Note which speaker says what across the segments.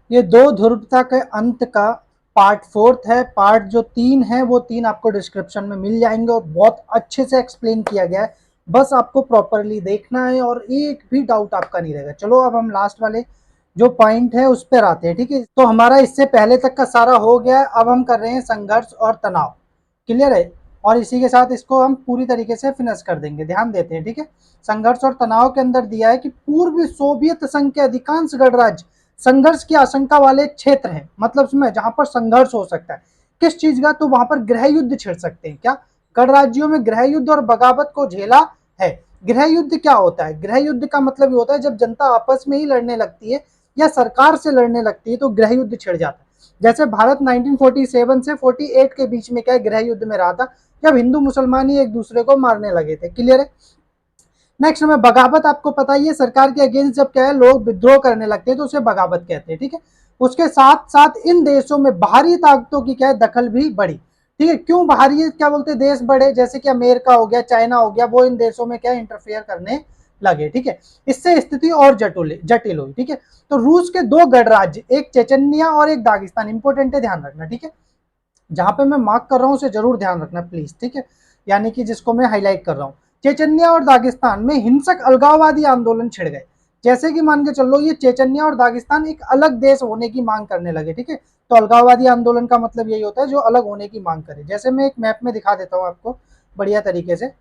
Speaker 1: ये दो ध्रुवता के अंत का पार्ट फोर्थ है। पार्ट जो 3 है वो 3 आपको डिस्क्रिप्शन में मिल जाएंगे और बहुत अच्छे से एक्सप्लेन किया गया है। बस आपको प्रॉपरली देखना है और एक भी डाउट आपका नहीं रहेगा। चलो अब हम लास्ट वाले जो पॉइंट है उस पर आते हैं। ठीक है, तो हमारा इससे पहले तक का सारा हो गया है। अब हम कर रहे हैं संघर्ष और तनाव। क्लियर है, और इसी के साथ इसको हम पूरी तरीके से फिनिश कर देंगे। ध्यान देते हैं। ठीक है, संघर्ष और तनाव के अंदर दिया है कि पूर्व सोवियत संघ के अधिकांश गणराज्य संघर्ष की आशंका वाले क्षेत्र हैं। मतलब इसमें जहां पर संघर्ष हो सकता है किस चीज का, तो वहां पर गृह युद्ध छिड़ सकते हैं। क्या गणराज्यों में गृह युद्ध और बगावत को झेला है। गृह युद्ध क्या होता है? गृह युद्ध का मतलब ये होता है जब जनता आपस में ही लड़ने लगती है या सरकार से लड़ने लगती है तो गृह युद्ध छिड़ जाता है। जैसे भारत 1947 से 48 के बीच में क्या गृह युद्ध में रहा था, जब हिंदू मुसलमान ही एक दूसरे को मारने लगे थे। क्लियर है। नेक्स्ट में बगावत, आपको पता ही है सरकार के अगेंस्ट जब क्या है लोग विद्रोह करने लगते हैं तो उसे बगावत कहते हैं। ठीक है, उसके साथ साथ इन देशों में बाहरी ताकतों की क्या है दखल भी बढ़ी। ठीक है, क्यों बाहरी क्या बोलते हैं देश बढ़े, जैसे कि अमेरिका हो गया, चाइना हो गया, वो इन देशों में क्या इंटरफेयर करने लगे। ठीक है, इससे स्थिति और जटिल हुई। ठीक है, तो रूस के दो गणराज्य, एक चेचन्या और एक दागिस्तान, इंपोर्टेंट है, ध्यान रखना। ठीक है, जहां पे मैं मार्क कर रहा हूं उसे जरूर ध्यान रखना प्लीज। ठीक है, यानी कि जिसको मैं हाईलाइट कर रहा हूं, चेचन्या और दागिस्तान में हिंसक अलगाववादी आंदोलन छिड़ गए। जैसे कि मान के चलो ये चेचन्या और दागिस्तान एक अलग देश होने की मांग करने लगे। ठीक है, तो अलगाववादी आंदोलन का मतलब यही होता है जो अलग होने की मांग करे। जैसे मैं एक मैप में दिखा देता हूं आपको बढ़िया तरीके से।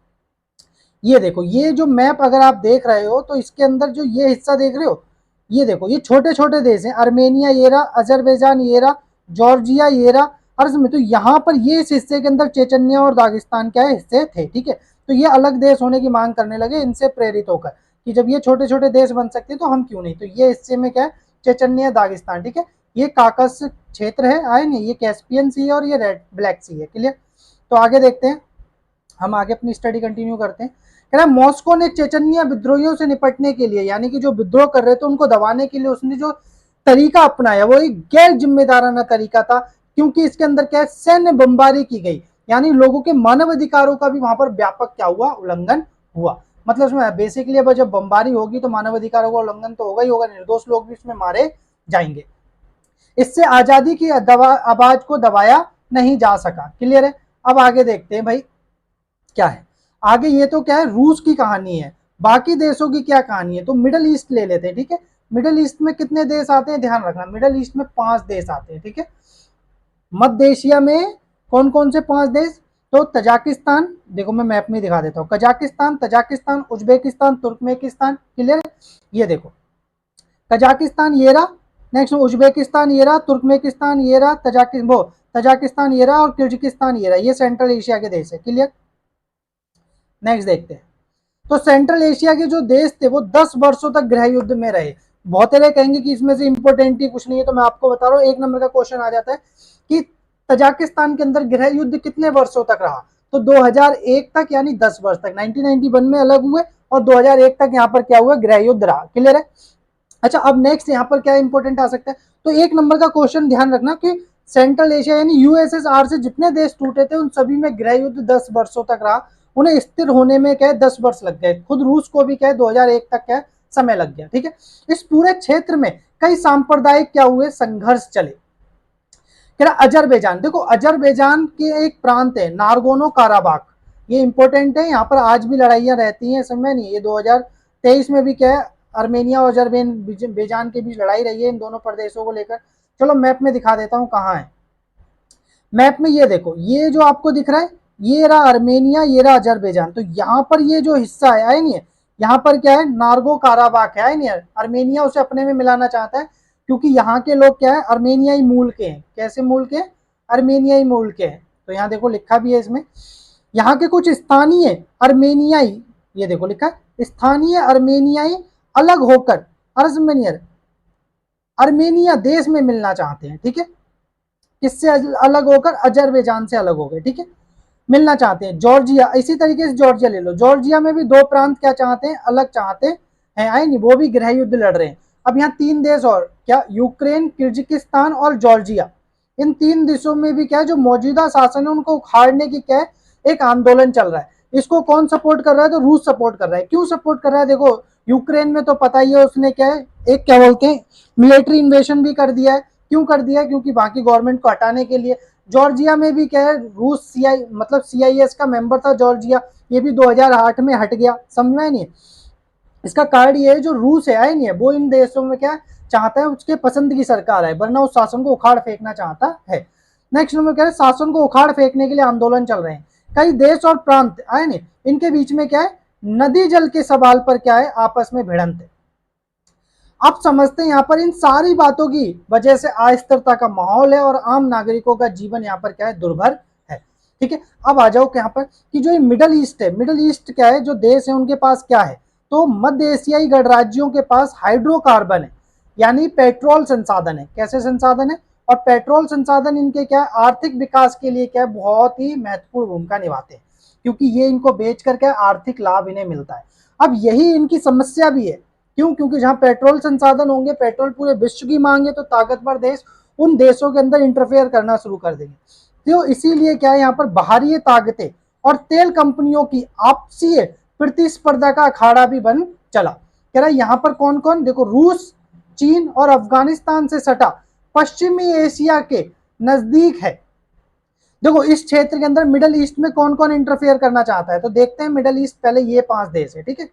Speaker 1: ये देखो, ये जो मैप अगर आप देख रहे हो तो इसके अंदर जो ये हिस्सा देख रहे हो, ये देखो ये छोटे छोटे देश हैं, अर्मेनिया ये रहा, अजरबैजान ये रहा, जॉर्जिया ये रहा। और इसमें तो यहाँ पर ये इस हिस्से के अंदर चेचन्या और दागिस्तान क्या है हिस्से थे। ठीक है, तो ये अलग देश होने की मांग करने लगे इनसे प्रेरित होकर कि जब ये छोटे छोटे देश बन सकते हैं तो हम क्यों नहीं। तो ये हिस्से में क्या है चेचन्या दागिस्तान। ठीक है, ये काकस क्षेत्र है, आए नहीं, ये कैस्पियन सी है और ये रेड ब्लैक सी है। क्लियर, तो आगे देखते हैं, हम आगे अपनी स्टडी कंटिन्यू करते हैं। कह रहा है मॉस्को ने चेचन्या विद्रोहियों से निपटने के लिए, यानी कि जो विद्रोह कर रहे थे उनको दबाने के लिए उसने जो तरीका अपनाया वो एक गैर जिम्मेदाराना तरीका था, क्योंकि इसके अंदर क्या है सैन्य बमबारी की गई, यानी लोगों के मानव अधिकारों का भी वहां पर व्यापक क्या हुआ उल्लंघन हुआ। मतलब उसमें बेसिकली अब जब बमबारी होगी तो मानव अधिकारों का उल्लंघन तो होगा ही होगा, निर्दोष लोग भी इसमें मारे जाएंगे। इससे आजादी की आवाज को दबाया नहीं जा सका। क्लियर है, अब आगे देखते हैं भाई क्या है आगे। ये तो क्या है रूस की कहानी है, बाकी देशों की क्या कहानी है, तो मिडल ईस्ट ले लेते हैं। ठीक है, मिडल ईस्ट में कितने देश आते हैं ध्यान रखना, मिडल ईस्ट में 5 देश आते हैं। ठीक है, मध्य एशिया में कौन कौन से 5 देश, तो तजाकिस्तान, देखो मैं मैप में दिखा देता हूँ, Kazakhstan, Tajikistan, Uzbekistan, Turkmenistan. Clear, ये देखो कजाकिस्तान ये रहा, नेक्स्ट उज्बेकिस्तान ये रहा, तुर्कमेनिस्तान ये रहा, तजाकिस्तान ये रहा और किर्गिस्तान ये रहा, ये सेंट्रल एशिया के देश है। क्लियर, नेक्स्ट देखते हैं। तो सेंट्रल एशिया के जो देश थे वो 10 वर्षों तक गृह युद्ध में रहे। बहुत सारे कहेंगे कि इसमें से इंपोर्टेंट ही कुछ नहीं है, तो मैं आपको बता रहा हूँ 1 नंबर का क्वेश्चन आ जाता है कि तजाकिस्तान के अंदर गृह युद्ध कितने वर्षों तक रहा, तो 2001 तक, यानी 10 वर्ष तक। 1991 में अलग हुए और 2001 तक यहाँ पर क्या हुआ गृह युद्ध रहा। क्लियर है। अच्छा, अब नेक्स्ट यहाँ पर क्या इंपोर्टेंट आ सकता है, तो 1 नंबर का क्वेश्चन ध्यान रखना कि सेंट्रल एशिया यानी यूएसएसआर से जितने देश टूटे थे उन सभी में गृह युद्ध 10 वर्षों तक रहा। उन्हें स्थिर होने में क्या है 10 वर्ष लग गए, खुद रूस को भी क्या है 2001 तक क्या है समय लग गया। ठीक है, इस पूरे क्षेत्र में कई सांप्रदायिक क्या हुए संघर्ष चले। कह रहा अजरबैजान, देखो अजरबैजान के एक प्रांत है नारगोनो काराबाख, ये इंपॉर्टेंट है, यहाँ पर आज भी लड़ाइयां रहती हैं, समय नहीं, ये 2023 में भी क्या है अर्मेनिया और अजरबैजान के बीच लड़ाई रही है इन दोनों प्रदेशों को लेकर। चलो मैप में दिखा देता हूँ कहाँ है। मैप में ये देखो, ये जो आपको दिख रहा है ये रहा अर्मेनिया, ये रहा अजरबैजान। तो यहाँ पर ये जो हिस्सा है नहीं है, यहाँ पर क्या है नार्गो काराबाख है नहीं है, अर्मेनिया उसे अपने में मिलाना चाहता है क्योंकि यहाँ के लोग क्या है अर्मेनियाई मूल के हैं। कैसे मूल के? अर्मेनियाई मूल के हैं। तो यहाँ देखो लिखा भी है इसमें, यहाँ के कुछ स्थानीय अर्मेनियाई, ये देखो लिखा है स्थानीय अर्मेनियाई अलग होकर अर्मेनिया देश में मिलना चाहते हैं। ठीक है, किससे अलग होकर? अजरबैजान से अलग हो गए। ठीक है, मिलना चाहते हैं। जॉर्जिया, इसी तरीके से जॉर्जिया ले लो, जॉर्जिया में भी 2 प्रांत क्या चाहते हैं अलग चाहते हैं, आए नहीं, वो भी गृह युद्ध लड़ रहे हैं। अब यहाँ 3 देश और क्या, यूक्रेन, किर्गिस्तान और जॉर्जिया, इन 3 देशों में भी क्या है जो मौजूदा शासन है उनको उखाड़ने की क्या है एक आंदोलन चल रहा है। इसको कौन सपोर्ट कर रहा है? तो रूस सपोर्ट कर रहा है। क्यों सपोर्ट कर रहा है? देखो यूक्रेन में तो पता ही है उसने क्या है, एक क्या बोलते हैं मिलिट्री इन्वेशन भी कर दिया है। क्यों कर दिया है? क्योंकि बाकी गवर्नमेंट को हटाने के लिए। जॉर्जिया में भी क्या है, रूस सीआई मतलब सीआईएस का मेंबर था जॉर्जिया, ये भी 2008 में हट गया। समझ में नहीं? इसका कारण ये है जो रूस है नहीं है, वो इन देशों में क्या चाहता है, उसके पसंद की सरकार है, वरना उस शासन को उखाड़ फेंकना चाहता है। नेक्स्ट नंबर क्या है, शासन को उखाड़ फेंकने के लिए आंदोलन चल रहे हैं। कई देश और प्रांत आए नहीं, इनके बीच में क्या है, नदी जल के सवाल पर क्या है, आपस में भिड़ंत है। आप समझते हैं यहाँ पर इन सारी बातों की वजह से अस्थिरता का माहौल है और आम नागरिकों का जीवन यहाँ पर क्या है, दुर्भर है। ठीक है, अब आ जाओ यहाँ पर कि जो मिडल ईस्ट है, मिडल ईस्ट क्या है, जो देश है उनके पास क्या है, तो मध्य एशियाई गणराज्यों के पास हाइड्रोकार्बन है, यानी पेट्रोल संसाधन है। कैसे संसाधन है? और पेट्रोल संसाधन इनके क्या है, आर्थिक विकास के लिए क्या है, बहुत ही महत्वपूर्ण भूमिका निभाते हैं, क्योंकि ये इनको बेच करके आर्थिक लाभ इन्हें मिलता है। अब यही इनकी समस्या भी है। क्यों? क्योंकि जहां पेट्रोल संसाधन होंगे, पेट्रोल पूरे विश्व की मांग है, तो ताकतवर देश उन देशों के अंदर इंटरफेयर करना शुरू कर देंगे। तो इसीलिए क्या है, यहाँ पर बाहरी ताकतें और तेल कंपनियों की आपसी प्रतिस्पर्धा का अखाड़ा भी बन चला। कह रहा है यहाँ पर कौन कौन, देखो रूस, चीन और अफगानिस्तान से सटा पश्चिमी एशिया के नजदीक है। देखो इस क्षेत्र के अंदर मिडल ईस्ट में कौन कौन इंटरफेयर करना चाहता है, तो देखते हैं मिडल ईस्ट। पहले ये 5 देश है, ठीक है।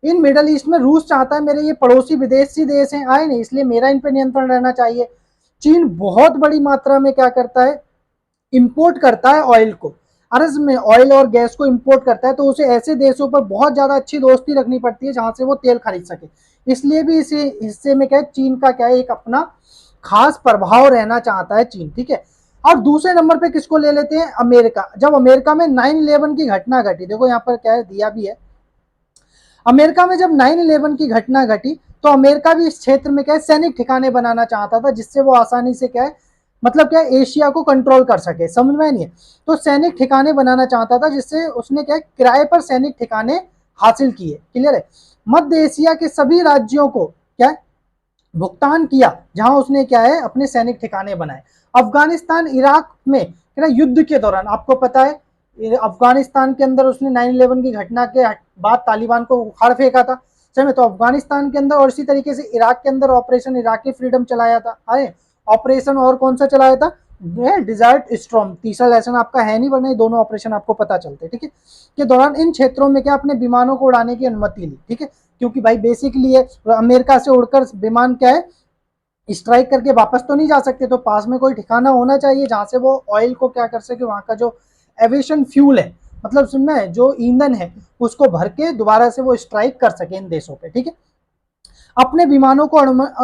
Speaker 1: इन मिडल ईस्ट में रूस चाहता है मेरे ये पड़ोसी विदेशी देश हैं, आए नहीं, इसलिए मेरा इन पे नियंत्रण रहना चाहिए। चीन बहुत बड़ी मात्रा में क्या करता है, इंपोर्ट करता है ऑयल को। अर्ज में ऑयल और गैस को इंपोर्ट करता है, तो उसे ऐसे देशों पर बहुत ज्यादा अच्छी दोस्ती रखनी पड़ती है जहां से वो तेल खरीद सके। इसलिए भी इसी हिस्से में क्या है, चीन का क्या है, एक अपना खास प्रभाव रहना चाहता है चीन, ठीक है। और दूसरे नंबर पे किसको ले लेते हैं, अमेरिका। जब अमेरिका में 9/11 की घटना घटी, देखो यहाँ पर क्या है दिया भी है, अमेरिका में जब 9/11 की घटना घटी, तो अमेरिका भी इस क्षेत्र में क्या है, सैनिक ठिकाने बनाना चाहता था, जिससे वो आसानी से क्या है, मतलब क्या है, एशिया को कंट्रोल कर सके। समझ में नहीं है? तो सैनिक ठिकाने बनाना चाहता था, जिससे उसने क्या है, किराए पर सैनिक ठिकाने हासिल किए। क्लियर है? मध्य एशिया के सभी राज्यों को क्या है, भुगतान किया, जहां उसने क्या है, अपने सैनिक ठिकाने बनाए। अफगानिस्तान इराक में युद्ध के दौरान, आपको पता है अफगानिस्तान के अंदर उसने 9/11 की घटना के बाद तालिबान को उखाड़ फेंका था, समझे? तो अफगानिस्तान के अंदर और इसी तरीके से इराक के अंदर ऑपरेशन इराकी फ्रीडम चलाया था। अरे ऑपरेशन और कौन सा चलाया था, डिजर्ट स्टॉर्म। तीसरा लेसन आपका है नहीं, वरना ये दोनों ऑपरेशन आपको पता चलते, ठीक है। के दौरान इन क्षेत्रों में क्या अपने विमानों को उड़ाने की अनुमति ली, ठीक है, क्योंकि भाई बेसिकली ये अमेरिका से उड़कर विमान क्या है, स्ट्राइक करके वापस तो नहीं जा सकते, तो पास में कोई ठिकाना होना चाहिए जहां से वो ऑयल को क्या कर सके, वहां का जो एविएशन फ्यूल है, मतलब सुनना जो ईंधन है, उसको भर के दोबारा से वो स्ट्राइक कर सके इन देशों पे, ठीक है। अपने विमानों को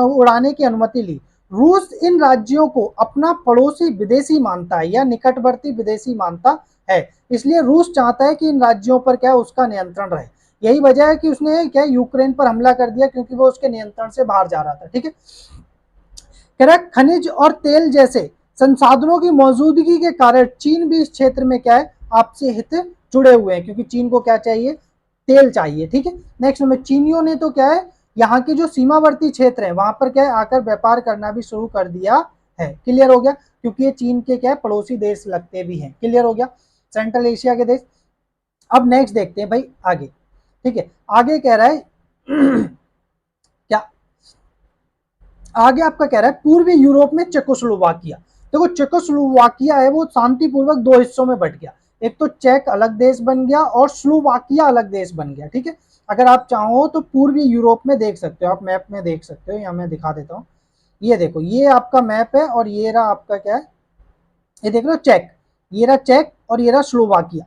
Speaker 1: उड़ाने की अनुमति ली। रूस इन राज्यों को अपना पड़ोसी विदेशी मानता है या निकटवर्ती विदेशी मानता है, इसलिए रूस चाहता है कि इन राज्यों पर क्या उसका नियंत्रण रहे। यही वजह है कि उसने क्या यूक्रेन पर हमला कर दिया, क्योंकि वो उसके नियंत्रण से बाहर जा रहा था, ठीक है। खनिज और तेल जैसे संसाधनों की मौजूदगी के कारण चीन भी इस क्षेत्र में क्या है, आपसे हित जुड़े हुए हैं, क्योंकि चीन को क्या चाहिए, तेल चाहिए, ठीक है। नेक्स्ट में चीनियों ने तो क्या है, यहाँ के जो सीमावर्ती क्षेत्र है वहां पर क्या है, आकर व्यापार करना भी शुरू कर दिया है। क्लियर हो गया? क्योंकि ये चीन के क्या है, पड़ोसी देश लगते भी हैं। क्लियर हो गया? सेंट्रल एशिया के देश। अब नेक्स्ट देखते हैं भाई आगे, ठीक है। आगे कह रहा है क्या, आगे आपका कह रहा है पूर्वी यूरोप में चेकोस्लोवाकिया। देखो चेकोस्लोवाकिया है वो शांतिपूर्वक 2 हिस्सों में बट गया, एक तो चेक अलग देश बन गया और स्लोवाकिया अलग देश बन गया, ठीक है। अगर आप चाहो तो पूर्वी यूरोप में देख सकते हो, आप मैप में देख सकते हो, यहाँ मैं दिखा देता हूँ। ये देखो ये आपका मैप है और ये रहा आपका क्या है, ये देख लो चेक, ये रहा चेक और ये रहा स्लोवाकिया।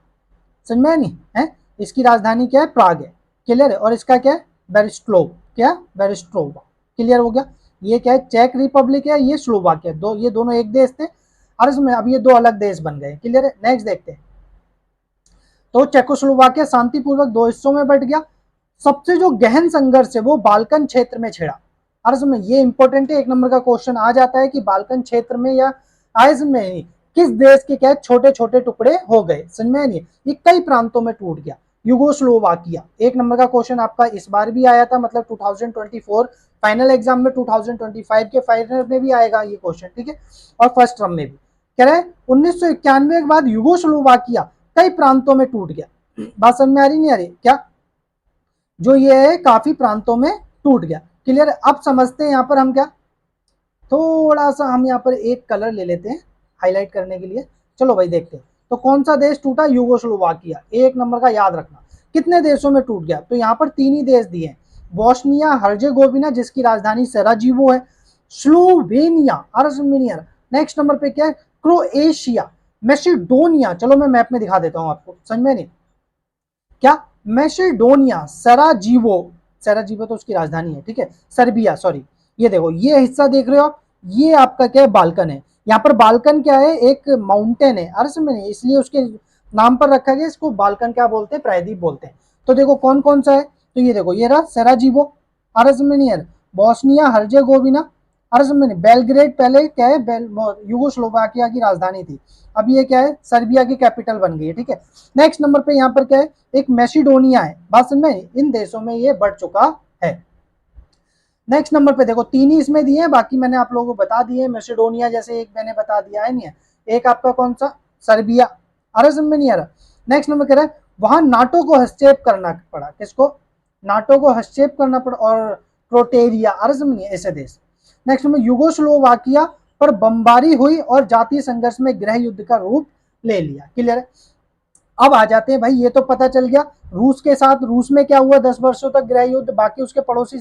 Speaker 1: समझ में नहीं है? इसकी राजधानी क्या है, प्राग है। क्लियर है? और इसका क्या है, बेरिस्टोव, क्या बेरिस्टोवा। क्लियर हो गया? ये क्या है, चेक रिपब्लिक है, ये स्लोवाकिया, ये दोनों एक देश थे और इसमें अब ये 2 अलग देश बन गए। क्लियर है? नेक्स्ट देखते हैं। तो चेकोस्लोवाकिया शांतिपूर्वक 2 हिस्सों में बट गया। सबसे जो गहन संघर्ष है वो बाल्कन क्षेत्र में छिड़ा। अर्ज में ये इंपॉर्टेंट है, 1 नंबर का क्वेश्चन आ जाता है कि बाल्कन क्षेत्र में या आइज में किस देश के क्या छोटे छोटे टुकड़े हो गए। समझ में नहीं? ये कई प्रांतों में टूट गया। युगोस्लोवाकिया 1 नंबर का क्वेश्चन आपका इस बार भी आया था, मतलब 2024 फाइनल एग्जाम में, 2025 के फाइनल में भी आएगा ये क्वेश्चन, ठीक है, और फर्स्ट टर्म में भी। कह रहे हैं 1991 के बाद युगोस्लोवाकिया कई प्रांतों में टूट गया। बात समझ में आ रही नहीं आ रही क्या? जो ये है काफी प्रांतों में टूट गया। क्लियर है। अब समझते हैं यहाँ पर हम क्या, थोड़ा सा हम यहाँ पर एक कलर ले लेते हैं हाईलाइट करने के लिए। चलो भाई देखते हैं। तो कौन सा देश टूटा, यूगोस्लोवाकिया, एक नंबर का याद रखना। कितने देशों में टूट गया, तो यहाँ पर 3 ही देश दिए हैं, बोस्निया हर्जेगोविना जिसकी राजधानी सराजीवो है, स्लोवेनिया, अर्मेनिया, नेक्स्ट नंबर पे क्या है, क्रोएशिया, मैसेडोनिया, चलो मैं मैप में दिखा देता हूँ आपको, समझ में नहीं क्या, मैसेडोनिया, सराजीवो, सराजीवो तो उसकी राजधानी है, ठीक है, सर्बिया, सॉरी, ये देखो ये हिस्सा देख रहे हो आप, ये आपका क्या है, बाल्कन है। यहाँ पर बाल्कन क्या है, एक माउंटेन है, अर्स में नहीं, इसलिए उसके नाम पर रखा गया, इसको बाल्कन क्या बोलते हैं, प्रायद्वीप बोलते हैं। तो देखो कौन कौन सा है, तो ये देखो ये रहा सराजीवो, अर्मेनियर, बोस्निया हर्जेगोविना, अर्मेनिया, बेलग्रेड पहले क्या है, यूगोस्लोवाकिया की राजधानी थी, अब ये क्या है, सर्बिया की कैपिटल बन गई है, ठीक है। नेक्स्ट नंबर पे यहाँ पर क्या है, एक मैसिडोनिया है, बात समझ में, इन देशों में ये बढ़ चुका है। नेक्स्ट नंबर पे देखो 3 ही इसमें दिए हैं, बाकी मैंने आप लोगों को बता दिए, मैसिडोनिया जैसे एक मैंने बता दिया है, नहीं है, एक आपका कौन सा, सर्बिया, अरे समझ में नहीं आ रहा। नेक्स्ट नंबर कह रहा है वहां नाटो को हस्तक्षेप करना पड़ा, किसको, नाटो को हस्तक्षेप करना पड़ा, और क्रोटेरिया, अरे समझ नहीं, ऐसे देश। नेक्स्ट नंबर यूगोस्लोवाकिया पर बमबारी हुई और जातीय संघर्ष में गृह युद्ध का रूप ले लिया। क्लियर है। अब आ जाते हैं भाई, ये तो पता चल गया रूस के साथ, रूस में क्या हुआ 10 वर्षों तक गृह युद्ध, बाकी उसके पड़ोसी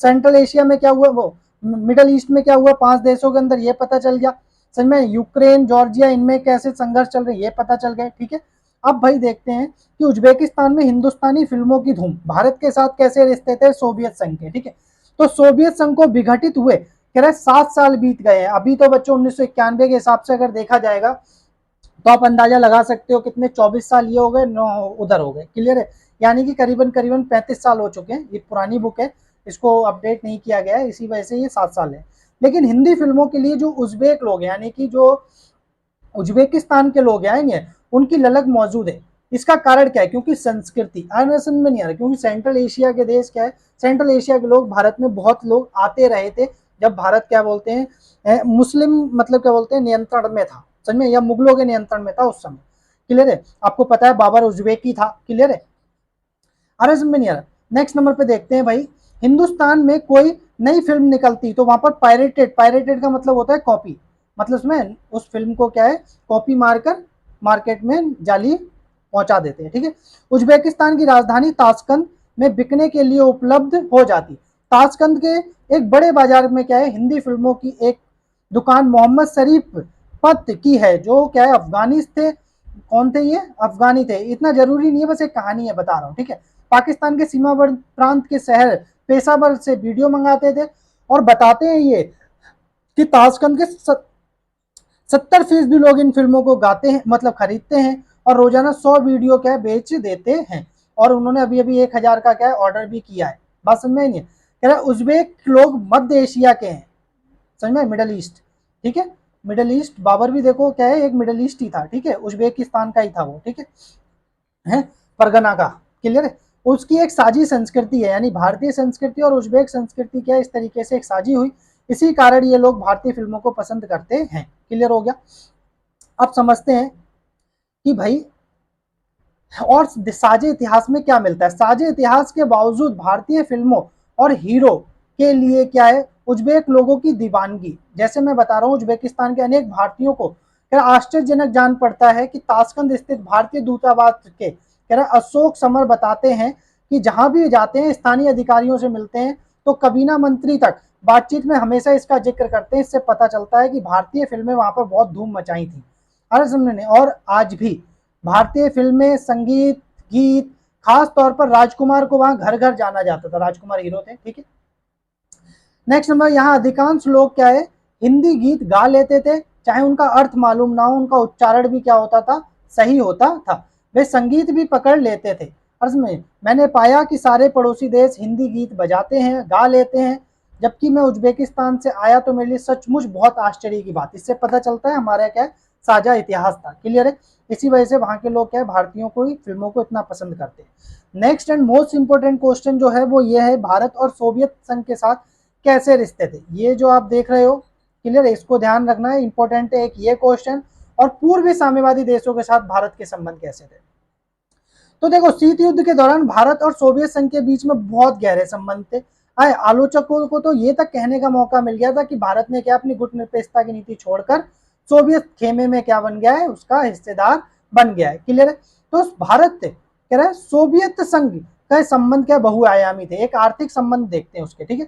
Speaker 1: सेंट्रल एशिया में क्या हुआ, वो मिडल ईस्ट में क्या हुआ 5 देशों के अंदर, ये पता चल गया, समझ में, यूक्रेन जॉर्जिया इनमें कैसे संघर्ष चल रहे ये पता चल गए, ठीक है। अब भाई देखते हैं कि उज्बेकिस्तान में हिंदुस्तानी फिल्मों की धूम, भारत के साथ कैसे रिश्ते थे सोवियत संघ के, ठीक है। तो सोवियत संघ को विघटित हुए कह रहे 7 साल बीत गए हैं, अभी तो बच्चों 1991 के हिसाब से अगर देखा जाएगा तो आप अंदाजा लगा सकते हो कितने, 24 साल ये हो गए, 9 उधर हो गए। क्लियर है। यानी कि करीबन करीबन 35 साल हो चुके हैं, ये पुरानी बुक है, इसको अपडेट नहीं किया गया है, इसी वजह से ये 7 साल है। लेकिन हिंदी फिल्मों के लिए जो उज्बेक लोग हैं, यानी कि जो उज्बेकिस्तान के लोग आएंगे, उनकी ललक मौजूद है। इसका कारण क्या है, क्योंकि संस्कृति आनसन में नहीं आ रहा, क्योंकि सेंट्रल एशिया के देश क्या है, सेंट्रल एशिया के लोग भारत में बहुत लोग आते रहे थे, जब भारत क्या बोलते हैं, मुस्लिम मतलब क्या बोलते हैं, नियंत्रण में था, समझ में, या मुगलों के नियंत्रण में था उस समय। क्लियर है। आपको पता है बाबर उज्बेकी था। क्लियर है। अरे समझ में नहीं आ रहा। नेक्स्ट नंबर पे देखते हैं भाई, हिंदुस्तान में कोई नई फिल्म निकलती तो वहां पर पायरेटेड, पायरेटेड का मतलब होता है कॉपी, मतलब उसमें उस फिल्म को क्या है, कॉपी मारकर मार्केट में जाली पहुंचा देते हैं, ठीक है। उज्बेकिस्तान की राजधानी ताशकंद में बिकने के लिए उपलब्ध हो जाती, ताशकंद के एक बड़े बाजार में क्या है, हिंदी फिल्मों की एक दुकान मोहम्मद शरीफ पत की है, जो क्या है, अफगानिस थे, कौन थे ये, अफगानी थे, इतना जरूरी नहीं है, बस एक कहानी है बता रहा हूँ, ठीक है। पाकिस्तान के सीमावर्ती प्रांत के शहर पेशावर से वीडियो मंगाते थे, और बताते हैं ये कि ताशकंद के 70% लोग इन फिल्मों को गाते हैं, मतलब खरीदते हैं, और रोजाना 100 वीडियो क्या बेच देते हैं, और उन्होंने अभी अभी 1000 का क्या है ऑर्डर भी किया है। बात समझ में नहीं है। कह रहा उज्बेक लोग मध्य एशिया के हैं, समझ में, मिडल ईस्ट, ठीक है, मिडल ईस्ट, बाबर भी देखो क्या है, एक मिडल ईस्ट ही था, ठीक है, उज्बेकिस्तान का ही था वो, ठीक है, परगना का। क्लियर है। उसकी एक साझी संस्कृति है, यानी भारतीय संस्कृति और उज्बेक संस्कृति क्या इस तरीके से एक साझी हुई, इसी कारण ये लोग भारतीय फिल्मों को पसंद करते हैं। क्लियर हो गया। अब समझते हैं कि भाई और साझे इतिहास में क्या मिलता है, साझे इतिहास के बावजूद भारतीय फिल्मों और हीरो के लिए क्या है, उज्बेक लोगों की दीवानगी, जैसे मैं बता रहा हूँ, उज्बेकिस्तान के अनेक भारतीयों को आश्चर्यजनक जान पड़ता है कि ताशकंद स्थित भारतीय दूतावास के अशोक समर बताते हैं कि जहां भी जाते हैं स्थानीय अधिकारियों से मिलते हैं तो कबीना मंत्री तक बातचीत में हमेशा इसका जिक्र करते हैं। इससे पता चलता है कि भारतीय फिल्में वहां पर बहुत धूम मचाई थी, अरे समझने, और आज भी भारतीय फिल्में, संगीत, गीत, खास तौर पर राजकुमार को वहां घर घर जाना जाता था, राजकुमार हीरो थे, ठीक है। नेक्स्ट नंबर, यहाँ अधिकांश लोग क्या है, हिंदी गीत गा लेते थे, चाहे उनका अर्थ मालूम ना हो, उनका उच्चारण भी क्या होता था, सही होता था, वे संगीत भी पकड़ लेते थे। अर्थ में मैंने पाया कि सारे पड़ोसी देश हिंदी गीत बजाते हैं, गा लेते हैं, जबकि मैं उज्बेकिस्तान से आया तो मेरे लिए सचमुच बहुत आश्चर्य की बात। इससे पता चलता है हमारा क्या साझा इतिहास था। क्लियर है। इसी वजह से वहां के लोग क्या है, भारतीयों को फिल्मों को इतना पसंद करते हैं। Next and most important question जो है वो ये है, भारत और सोवियत संघ के साथ कैसे रिश्ते थे, ये जो आप देख रहे हो। क्लियर है। इसको ध्यान रखना है, इंपॉर्टेंट है एक ये क्वेश्चन, और पूर्वी साम्यवादी देशों के साथ भारत के संबंध कैसे थे। तो देखो शीत युद्ध के दौरान भारत और सोवियत संघ के बीच में बहुत गहरे संबंध थे। आलोचकों को तो ये तक कहने का मौका मिल गया था कि भारत ने क्या अपनी गुटनिरपेक्षता की नीति छोड़कर सोवियत खेमे में क्या बन गया है, उसका हिस्सेदार बन गया है। क्लियर है। तो भारत कह रहा है सोवियत संघ का संबंध क्या बहुआयामी थे। एक आर्थिक संबंध देखते हैं उसके, ठीक है।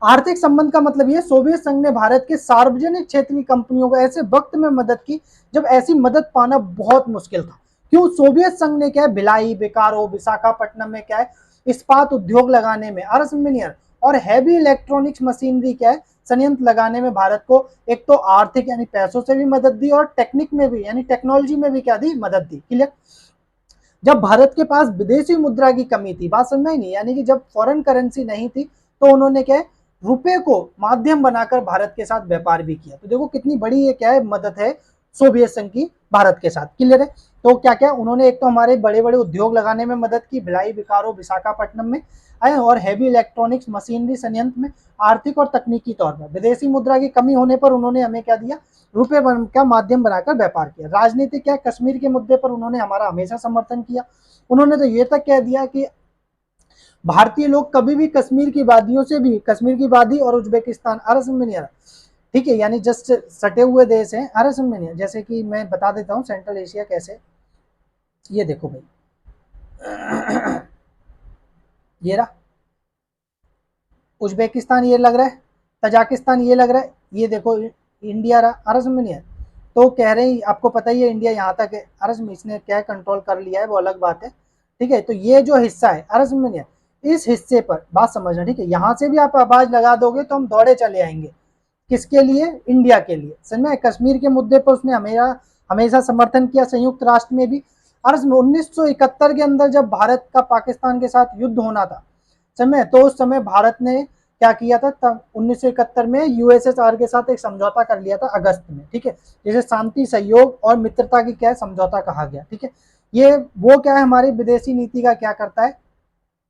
Speaker 1: आर्थिक संबंध का मतलब ये, सोवियत संघ ने भारत के सार्वजनिक क्षेत्र की कंपनियों को ऐसे वक्त में मदद की जब ऐसी मदद पाना बहुत मुश्किल था। क्यों? सोवियत संघ ने क्या है, भिलाई, बेकारो, विशाखापट्टनम में क्या है, इस्पात उद्योग लगाने में, अरसमिनियर और हैवी इलेक्ट्रॉनिक्स मशीनरी क्या है, संयंत्र लगाने में भारत को एक तो आर्थिक यानी पैसों से भी मदद दी और टेक्निक में भी यानी टेक्नोलॉजी में भी क्या दी, मदद दी। क्लियर। जब भारत के पास विदेशी मुद्रा की कमी थी, बात समझ में नहीं, यानी कि जब फॉरेन करेंसी नहीं थी तो उन्होंने क्या है, रुपए को माध्यम बनाकर भारत के साथ व्यापार भी किया। तो देखो कितनी बड़ी ये क्या है, मदद है सोवियत संघ की भारत के साथ। क्लियर है। तो क्या क्या उन्होंने, एक तो हमारे बड़े बड़े उद्योग लगाने में मदद की, भिलाई, बिकारो, विशाखापट्टनम में आए, और हैवी इलेक्ट्रॉनिक्स मशीनरी संयंत्र में आर्थिक और तकनीकी तौर पर। विदेशी मुद्रा की कमी होने पर उन्होंने हमें क्या दिया, रुपए का माध्यम बनाकर व्यापार किया। राजनीति क्या, कश्मीर के मुद्दे पर उन्होंने हमारा हमेशा समर्थन किया। उन्होंने तो ये तक कह दिया कि भारतीय लोग कभी भी कश्मीर की वादियों से भी, कश्मीर की वादी और उज्बेकिस्तान, अरसमिनियर, ठीक है, यानी जस्ट सटे हुए देश हैं, अरसमिनियर, जैसे कि मैं बता देता हूँ सेंट्रल एशिया कैसे, ये देखो भाई ये रहा उज्बेकिस्तान, ये लग रहा है तजाकिस्तान, ये लग रहा है, ये देखो इंडिया रहा, अरसमिनियर। तो कह रहे हैं, आपको पता ही है इंडिया यहाँ तक है, अरसम इसने क्या कंट्रोल कर लिया है वो अलग बात है, ठीक है। तो ये जो हिस्सा है अरसमिनियर, इस हिस्से पर बात समझना, ठीक है। यहाँ से भी आप आवाज लगा दोगे तो हम दौड़े चले आएंगे, किसके लिए, इंडिया के लिए। समझ में, कश्मीर के मुद्दे पर उसने हमेशा समर्थन किया, संयुक्त राष्ट्र में भी। और 1971 के अंदर जब भारत का पाकिस्तान के साथ युद्ध होना था समय, तो उस समय भारत ने क्या किया था, तब 1971 में यूएसएसआर के साथ एक समझौता कर लिया था अगस्त में, ठीक है, जिसे शांति, सहयोग और मित्रता की क्या समझौता कहा गया, ठीक है। ये वो क्या है, हमारी विदेशी नीति का क्या करता है,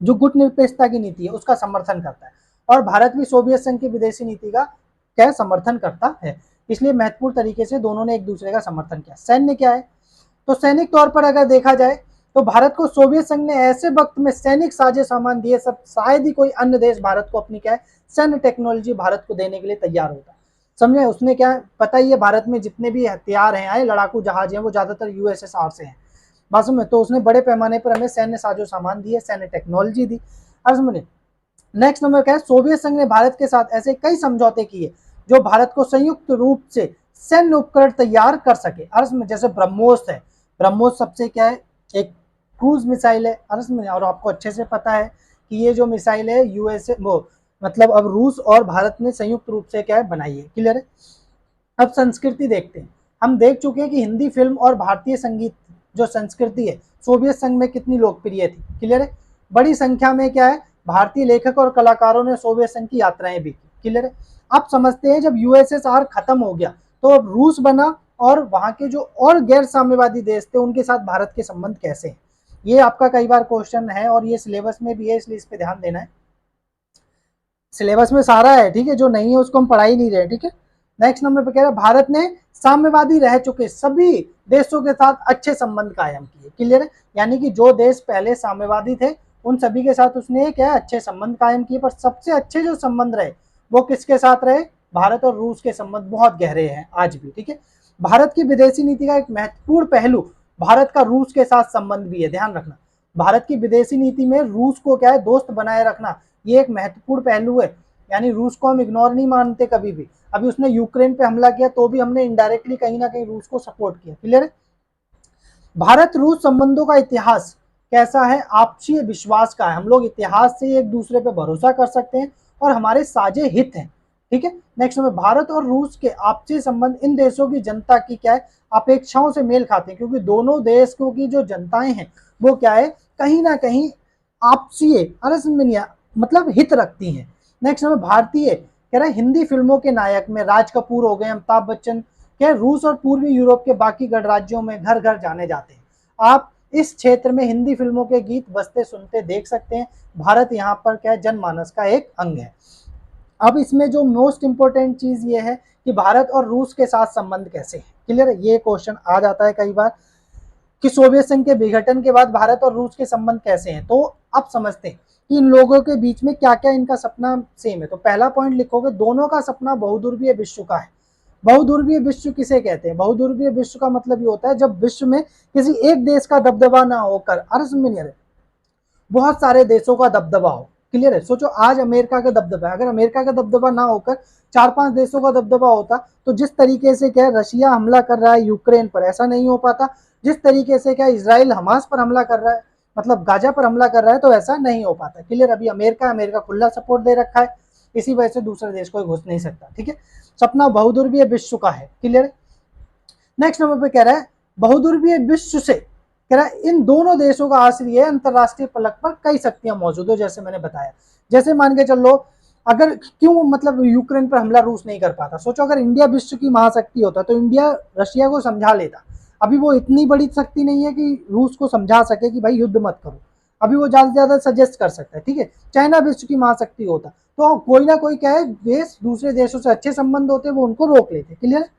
Speaker 1: जो गुटनिरपेक्षता की नीति है उसका समर्थन करता है, और भारत भी सोवियत संघ की विदेशी नीति का क्या समर्थन करता है। इसलिए महत्वपूर्ण तरीके से दोनों ने एक दूसरे का समर्थन किया। सैन्य क्या है, तो सैनिक तौर पर अगर देखा जाए तो भारत को सोवियत संघ ने ऐसे वक्त में सैनिक साजे सामान दिए, सब शायद ही कोई अन्य देश भारत को अपनी क्या है सैन्य टेक्नोलॉजी भारत को देने के लिए तैयार होता। समझे, उसने क्या पता ही है, भारत में जितने भी हथियार हैं आए, लड़ाकू जहाज हैं, वो ज्यादातर यूएसएसआर से हैं, बाजू में। तो उसने बड़े पैमाने पर हमें सैन्य साजो सामान दिए, सैन्य टेक्नोलॉजी दी। नेक्स्ट नंबर क्या है, सोवियत संघ ने भारत के साथ ऐसे कई समझौते किए जो भारत को संयुक्त रूप से सैन्य उपकरण तैयार कर सके। अर्थ में जैसे ब्रह्मोस है, ब्रह्मोस सबसे क्या है, एक क्रूज मिसाइल है अर्थ में, और आपको अच्छे से पता है कि ये जो मिसाइल है यूएसए वो मतलब अब रूस और भारत ने संयुक्त रूप से क्या है बनाई है। क्लियर है। अब संस्कृति देखते हैं। हम देख चुके हैं कि हिंदी फिल्म और भारतीय संगीत जो संस्कृति है सोवियत संघ में कितनी लोकप्रिय थी। क्लियर है। बड़ी संख्या में क्या है भारतीय लेखक और कलाकारों ने सोवियत संघ की यात्राएं भी की। क्लियर है। आप समझते हैं जब यूएसएसआर खत्म हो गया तो अब रूस बना, और वहां के जो और गैर साम्यवादी देश थे उनके साथ भारत के संबंध कैसे हैं, ये आपका कई बार क्वेश्चन है और ये सिलेबस में भी है, इसलिए इस पे ध्यान देना है। सिलेबस में सारा है, ठीक है, जो नहीं है उसको हम पढ़ा ही नहीं रहे, ठीक है। नेक्स्ट नंबर पे कह रहा है भारत ने साम्यवादी रह चुके सभी देशों के साथ अच्छे संबंध कायम किए। क्लियर है। यानी कि जो देश पहले साम्यवादी थे उन सभी के साथ उसने क्या अच्छे संबंध कायम किए, पर सबसे अच्छे जो संबंध रहे वो किसके साथ रहे, भारत और रूस के संबंध बहुत गहरे हैं आज भी। ठीक है। भारत की विदेशी नीति का एक महत्वपूर्ण पहलू भारत का रूस के साथ संबंध भी है, ध्यान रखना। भारत की विदेशी नीति में रूस को क्या है दोस्त बनाए रखना, ये एक महत्वपूर्ण पहलू है। यानी रूस को हम इग्नोर नहीं मानते कभी भी। अभी उसने यूक्रेन पे हमला किया तो भी हमने इनडायरेक्टली कहीं ना कहीं रूस को सपोर्ट किया। क्लियर है। भारत रूस संबंधों का इतिहास कैसा है, आपसी विश्वास का है। हम लोग इतिहास से एक दूसरे पे भरोसा कर सकते हैं और हमारे साझे हित हैं। ठीक है। नेक्स्ट में भारत और रूस के आपसी संबंध इन देशों की जनता की क्या है अपेक्षाओं से मेल खाते हैं, क्योंकि दोनों देशों की जो जनताएं हैं वो क्या है कहीं ना कहीं आपसी मतलब हित रखती हैं। नेक्स्ट में भारतीय कह रहे हैं हिंदी फिल्मों के नायक में राज कपूर हो गए, अमिताभ बच्चन के रूस और पूर्वी यूरोप के बाकी गणराज्यों में घर घर जाने जाते हैं। आप इस क्षेत्र में हिंदी फिल्मों के गीत बजते सुनते देख सकते हैं। भारत यहाँ पर क्या जनमानस का एक अंग है। अब इसमें जो मोस्ट इंपोर्टेंट चीज ये है कि भारत और रूस के साथ संबंध कैसे है। क्लियर है। ये क्वेश्चन आ जाता है कई बार कि सोवियत संघ के विघटन के बाद भारत और रूस के संबंध कैसे हैं। तो आप समझते हैं कि इन लोगों के बीच में क्या क्या इनका सपना सेम है। तो पहला पॉइंट लिखोगे, दोनों का सपना बहुध्रुवीय विश्व का है। बहुध्रुवीय विश्व किसे कहते हैं? बहुध्रुवीय विश्व का मतलब ये होता है जब विश्व में किसी एक देश का दबदबा ना होकर, अरे समझ, बहुत सारे देशों का दबदबा हो। क्लियर है? सोचो आज अमेरिका का दबदबा है, अगर अमेरिका का दबदबा ना होकर 4-5 देशों का दबदबा होता तो जिस तरीके से क्या रशिया हमला कर रहा है यूक्रेन पर, ऐसा नहीं हो पाता। जिस तरीके से क्या इजराइल हमास पर हमला कर रहा है, मतलब गाजा पर हमला कर रहा है, तो ऐसा नहीं हो पाता। क्लियर? अभी अमेरिका खुला सपोर्ट दे रखा है, इसी वजह से दूसरे देश कोई घुस नहीं सकता। ठीक है, सपना बहुध्रुवीय विश्व का है। क्लियर? नेक्स्ट नंबर पे कह रहा है बहुध्रुवीय विश्व से कह रहा है इन दोनों देशों का आश्रय अंतरराष्ट्रीय पलक पर कई शक्तियां मौजूद हो, जैसे मैंने बताया। जैसे मान के चलो, अगर क्यों मतलब यूक्रेन पर हमला रूस नहीं कर पाता, सोचो अगर इंडिया विश्व की महाशक्ति होता तो इंडिया रशिया को समझा लेता। अभी वो इतनी बड़ी शक्ति नहीं है कि रूस को समझा सके कि भाई युद्ध मत करो, अभी वो ज्यादा से ज्यादा सजेस्ट कर सकता है। ठीक है, चाइना विश्व की महाशक्ति होता तो कोई ना कोई क्या है देश दूसरे देशों से अच्छे संबंध होते, वो उनको रोक लेते। क्लियर?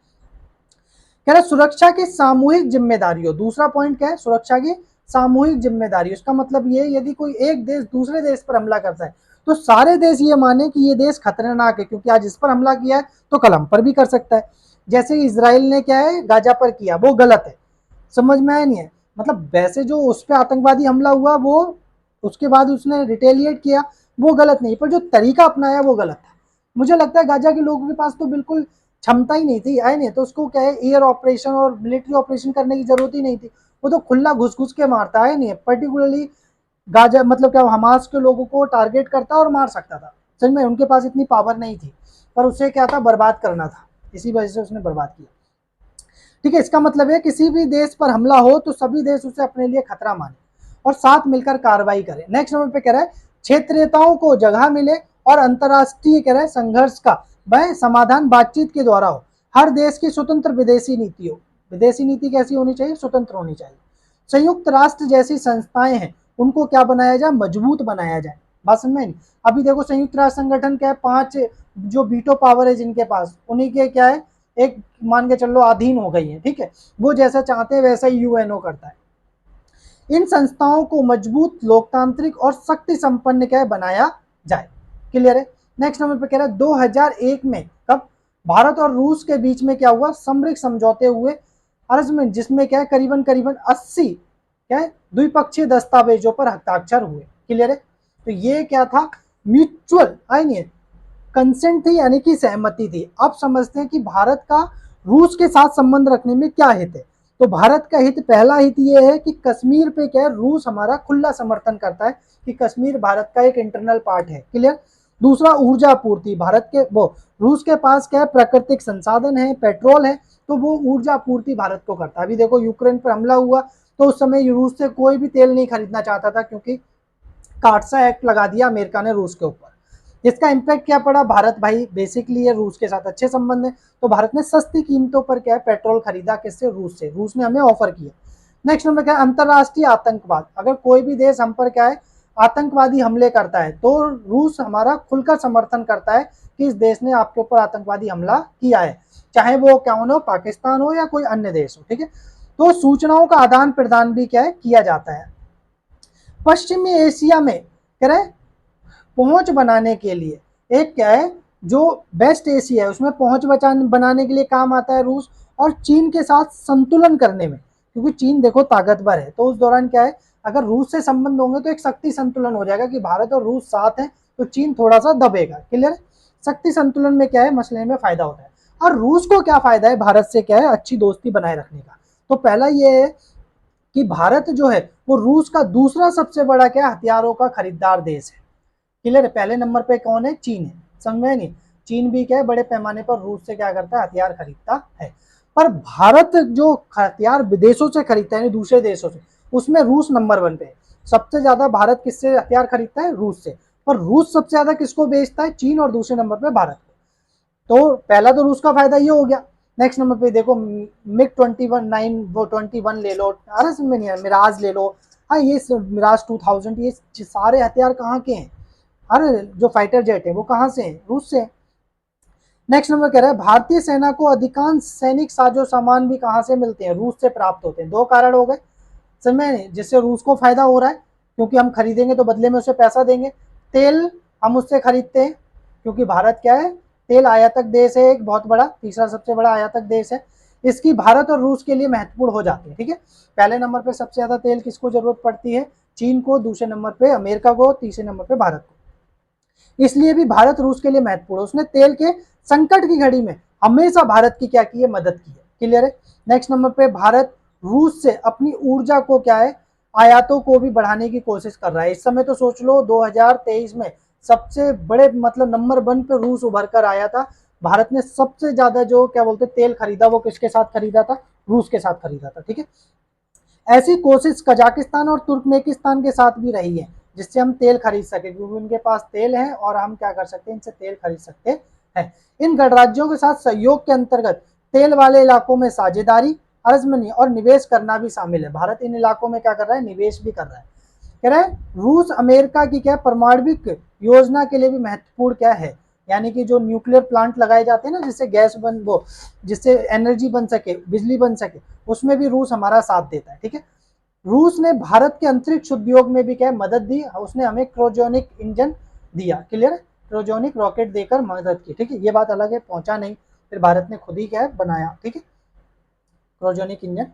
Speaker 1: कह रहा सुरक्षा की सामूहिक जिम्मेदारी हो। दूसरा पॉइंट क्या है? सुरक्षा की सामूहिक जिम्मेदारी। उसका मतलब ये, यदि कोई एक देश दूसरे देश पर हमला करता है तो सारे देश ये माने कि ये देश खतरनाक है, क्योंकि आज इस पर हमला किया है तो कल हम पर भी कर सकता है। जैसे इसराइल ने क्या है गाजा पर किया, वो गलत है। समझ में आया नहीं है? मतलब वैसे जो उस पर आतंकवादी हमला हुआ, वो उसके बाद उसने रिटेलिएट किया, वो गलत नहीं, पर जो तरीका अपनाया वो गलत था। मुझे लगता है गाजा के लोगों के पास तो बिल्कुल क्षमता ही नहीं थी, आए नहीं तो उसको क्या है एयर ऑपरेशन और मिलिट्री ऑपरेशन करने की जरूरत ही नहीं थी। वो तो खुला घुस घुस के मारता है, नहीं पर्टिकुलरली गाजा मतलब क्या हमास के लोगों को टारगेट करता और मार सकता था। सच में उनके पास इतनी पावर नहीं थी, पर उसे क्या था बर्बाद करना था, इसी वजह से उसने बर्बाद किया। ठीक है, इसका मतलब है किसी भी देश पर हमला हो तो सभी देश उसे अपने लिए खतरा माने और साथ मिलकर कार्रवाई करें। नेक्स्ट नंबर पे कह रहा है क्षेत्रीयताओं को जगह मिले और अंतरराष्ट्रीय कह रहा है संघर्ष का वह समाधान बातचीत के द्वारा हो। हर देश की स्वतंत्र विदेशी नीति हो। विदेशी नीति कैसी होनी चाहिए? स्वतंत्र होनी चाहिए। संयुक्त राष्ट्र जैसी संस्थाएं हैं उनको क्या बनाया जाए? मजबूत बनाया जाए। बात समझ में? अभी देखो संयुक्त राष्ट्र संगठन क्या है, 5 जो वीटो पावर है जिनके पास, उन्हीं के क्या है एक मान के चलो अधीन हो गई है। ठीक है, वो जैसा चाहते हैं वैसा ही यूएनओ करता है। इन संस्थाओं को मजबूत लोकतांत्रिक और शक्ति संपन्न क्या है बनाया जाए। क्लियर है? नेक्स्ट नंबर पे कह रहा है 2001 में कब भारत और रूस के बीच में क्या हुआ? समृद्ध समझौते हुए अर्ज में, जिसमें क्या है करीबन करीबन 80 क्या है द्विपक्षीय दस्तावेजों पर हस्ताक्षर हुए। क्लियर है? तो ये क्या था? म्यूचुअल कंसेंट थी, यानी कि सहमति थी। अब समझते हैं कि भारत का रूस के साथ संबंध रखने में क्या हित है। तो भारत का हित, पहला हित ये है कि कश्मीर पे क्या है रूस हमारा खुला समर्थन करता है कि कश्मीर भारत का एक इंटरनल पार्ट है। क्लियर? दूसरा ऊर्जा आपूर्ति, भारत के वो रूस के पास क्या है प्राकृतिक संसाधन है, पेट्रोल है, तो वो ऊर्जा आपूर्ति भारत को करता है। अभी देखो यूक्रेन पर हमला हुआ तो उस समय रूस से कोई भी तेल नहीं खरीदना चाहता था, क्योंकि कार्सा एक्ट लगा दिया अमेरिका ने रूस के ऊपर। इसका इम्पैक्ट क्या पड़ा? भारत भाई बेसिकली ये रूस के साथ अच्छे संबंध है, तो भारत ने सस्ती कीमतों पर क्या है पेट्रोल खरीदा, किससे? रूस से। रूस ने हमें ऑफर किया। नेक्स्ट नंबर क्या है? अंतरराष्ट्रीय आतंकवाद। अगर कोई भी देश हम पर क्या है आतंकवादी हमले करता है तो रूस हमारा खुलकर समर्थन करता है कि इस देश ने आपके ऊपर आतंकवादी हमला किया है, चाहे वो क्या हो, पाकिस्तान हो या कोई अन्य देश हो। ठीक है, तो सूचनाओं का आदान प्रदान भी क्या है किया जाता है। पश्चिमी एशिया में कह रहे पहुंच बनाने के लिए एक क्या है जो बेस्ट एशिया है उसमें पहुंच बनाने के लिए काम आता है रूस, और चीन के साथ संतुलन करने में, क्योंकि चीन देखो ताकतवर है, तो उस दौरान क्या है अगर रूस से संबंध होंगे तो एक शक्ति संतुलन हो जाएगा कि भारत और रूस साथ हैं तो चीन थोड़ा सा दबेगा। क्लियर? शक्ति संतुलन में क्या है मसले में फायदा होता है। और रूस को क्या फायदा है भारत से क्या है अच्छी दोस्ती बनाए रखने का? तो पहला ये है कि भारत जो है वो रूस का दूसरा सबसे बड़ा क्या हथियारों का खरीदार देश है। क्लियर है? पहले नंबर पे कौन है? चीन है। समझ में नहीं? चीन भी क्या है बड़े पैमाने पर रूस से क्या करता है हथियार खरीदता है। पर भारत जो हथियार विदेशों से खरीदता है दूसरे देशों से, उसमें रूस नंबर 1 पे है। सबसे ज्यादा भारत किससे हथियार खरीदता है? रूस से। पर रूस सबसे ज्यादा किसको बेचता है? चीन, और दूसरे नंबर पे भारत को। तो पहला तो रूस का फायदा ये हो गया। नेक्स्ट नंबर पे देखो मिग 21 वो 21 ले लो, अरे समझ नहीं, मिराज ले लो, हाँ ये मिराज 2000, ये सारे हथियार कहाँ के हैं? अरे जो फाइटर जेट है वो कहाँ से है? रूस से। नेक्स्ट नंबर कह रहा है भारतीय सेना को अधिकांश सैनिक साजो सामान भी कहाँ से मिलते हैं? रूस से प्राप्त होते हैं। 2 कारण हो गए, समझ में नहीं, जिससे रूस को फायदा हो रहा है क्योंकि हम खरीदेंगे तो बदले में उसे पैसा देंगे। तेल हम उससे खरीदते हैं क्योंकि भारत क्या है, तेल आयातक देश है, एक बहुत बड़ा, तीसरा सबसे बड़ा आयातक देश है। इसकी भारत और रूस के लिए महत्वपूर्ण हो जाती है। ठीक है, पहले नंबर पे सबसे ज्यादा तेल किसको जरूरत पड़ती है, चीन को, दूसरे नंबर पे अमेरिका को, तीसरे नंबर पे भारत को। इसलिए भी भारत रूस के लिए महत्वपूर्ण है। उसने तेल के संकट की घड़ी में हमेशा भारत की क्या की है, मदद की है। क्लियर है। नेक्स्ट नंबर पे भारत रूस से अपनी ऊर्जा को क्या है, आयातों को भी बढ़ाने की कोशिश कर रहा है। इस समय तो सोच लो 2023 में सबसे बड़े मतलब नंबर 1 पे रूस उभर कर आया था। भारत ने सबसे ज्यादा जो क्या बोलते तेल खरीदा वो किसके साथ खरीदा था, रूस के साथ खरीदा था। ठीक है, ऐसी कोशिश कजाकिस्तान और तुर्कमेनिस्तान के साथ भी रही है जिससे हम तेल खरीद सके, क्योंकि उनके पास तेल है और हम क्या कर सकते हैं, इनसे तेल खरीद सकते हैं। इन गणराज्यों के साथ सहयोग के अंतर्गत तेल वाले इलाकों में साझेदारी, अर्जमनी और निवेश करना भी शामिल है। भारत इन इलाकों में क्या कर रहा है, निवेश भी कर रहा है। कह रहा है रूस अमेरिका की क्या परमाणविक योजना के लिए भी महत्वपूर्ण क्या है, यानी कि जो न्यूक्लियर प्लांट लगाए जाते हैं ना, जिससे गैस बन वो जिससे एनर्जी बन सके, बिजली बन सके, उसमें भी रूस हमारा साथ देता है। ठीक है, रूस ने भारत के अंतरिक्ष उद्योग में भी क्या मदद दी, उसने हमें क्रायोजेनिक इंजन दिया। क्लियर है, क्रायोजेनिक रॉकेट देकर मदद की। ठीक है, ये बात अलग है, पहुंचा नहीं, फिर भारत ने खुद ही क्या है बनाया। ठीक है, क्रायोजेनिक इंजन।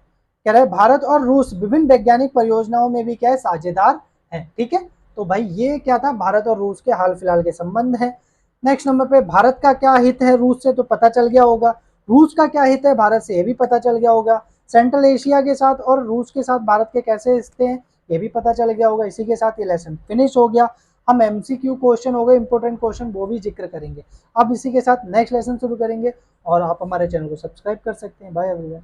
Speaker 1: कह रहे हैं भारत और रूस विभिन्न वैज्ञानिक परियोजनाओं में भी क्या है, साझेदार हैं। ठीक है, तो भाई ये क्या था, भारत और रूस के हाल फिलहाल के संबंध है। नेक्स्ट नंबर पे भारत का क्या हित है रूस से, तो पता चल गया होगा। रूस का क्या हित है भारत से, ये भी पता चल गया होगा। सेंट्रल एशिया के साथ और रूस के साथ भारत के कैसे रिश्ते हैं, ये भी पता चल गया होगा। इसी के साथ ये लेसन फिनिश हो गया। हम एमसीक्यू क्वेश्चन हो गए, इंपॉर्टेंट क्वेश्चन, वो भी जिक्र करेंगे। अब इसी के साथ नेक्स्ट लेसन शुरू करेंगे और आप हमारे चैनल को सब्सक्राइब कर सकते हैं। Bye everyone.